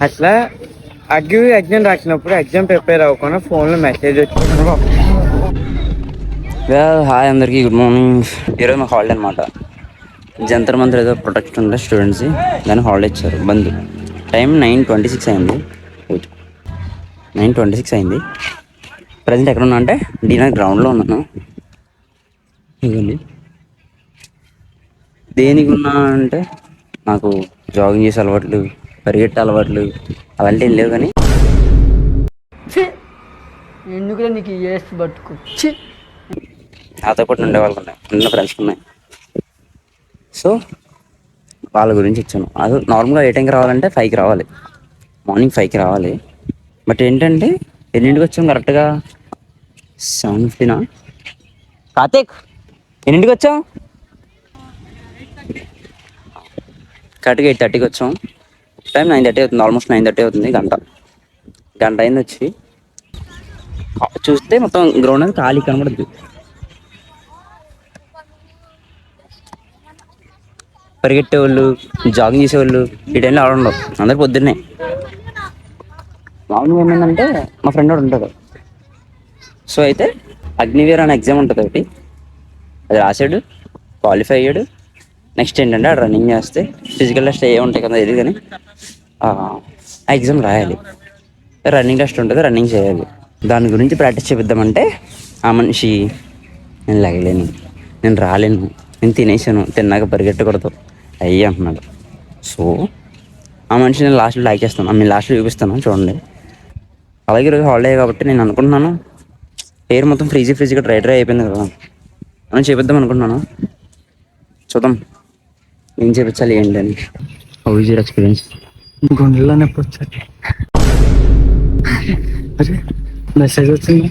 అట్లా ఎగ్జామ్ రాసినప్పుడు exam prepare అవ్వకుండా ఫోన్లో మెసేజ్ వచ్చింది. హాయ్ అందరికీ, గుడ్ మార్నింగ్. ఈరోజు మా హాలిడే అనమాట. జంతర్ మంతర్ ఏదో ప్రొటెక్ట్ ఉండే స్టూడెంట్స్కి, దాన్ని హాలిడే ఇచ్చారు. బంద్. టైం 9:26 అయింది. 9:26 అయింది. ప్రజెంట్ ఎక్కడ ఉన్నా అంటే డీనర్ గ్రౌండ్లో ఉన్నాను. ఇదండి. దేనికి ఉన్నా అంటే నాకు జాగింగ్ చేసే అలవాట్లు, పరిగెట్టే అలవాట్లు అవన్నీ ఏం లేవు. కానీ ఎందుకు నీకు ఏసి పట్టుకు నాతో పాటు ఉండేవాళ్ళు ఉన్నాయి, ఉన్న ఫ్రెండ్స్ ఉన్నాయి. సో వాళ్ళ గురించి ఇచ్చాను. అది నార్మల్గా ఏ టైంకి రావాలంటే 5కి రావాలి, మార్నింగ్ 5కి రావాలి. బట్ ఏంటంటే ఎన్నింటికి వచ్చాం కరెక్ట్గా 7:50. కార్తీక్ ఎన్నింటికి వచ్చాం? కరెక్ట్గా 8:30కి వచ్చాం. టైం 9:30 అవుతుంది, ఆల్మోస్ట్ 9:30 అవుతుంది. గంట అయింది వచ్చి. చూస్తే మొత్తం గ్రౌండ్ అనేది ఖాళీ కనబడుద్ది. పరిగెట్టేవాళ్ళు, జాగింగ్ చేసేవాళ్ళు ఈ టైంలో ఆడుండవు, అందరు పొద్దున్నే. మామూలుగా ఏమైందంటే మా ఫ్రెండ్ వాడు ఉంటాడు. సో అయితే అగ్నివీర్ అనే ఎగ్జామ్ ఉంటుంది ఒకటి, అది రాసాడు, క్వాలిఫై అయ్యాడు. నెక్స్ట్ ఏంటంటే ఆడు రన్నింగ్ చేస్తే ఫిజికల్ టెస్ట్ ఏ ఉంటాయి కదా ఇది, కానీ ఆ ఎగ్జామ్ రాయాలి. రన్నింగ్ టెస్ట్ ఉంటుంది, రన్నింగ్ చేయాలి. దాని గురించి ప్రాక్టీస్ చేపిద్దామంటే ఆ మనిషి నేను లేగలేను, నేను రాలేను, నేను తినేసాను, తిన్నాక పరిగెట్టకూడదు అయ్యి అంటున్నాడు. సో ఆ మనిషి నేను లాస్ట్లో లైక్ చేస్తాను, నేను లాస్ట్లో చూపిస్తాను చూడండి. అలాగే ఈరోజు హాలిడే కాబట్టి నేను అనుకుంటున్నాను హెయిర్ మొత్తం ఫ్రీజీగా డ్రై అయిపోయింది కదా అని చేపిద్దాం అనుకుంటున్నాను. చూద్దాం ఏం చేపించాలి ఏంటి అని. How is your experience? గుండెల్లో నొప్పి వచ్చారు. అరే మెసేజ్ వచ్చింది.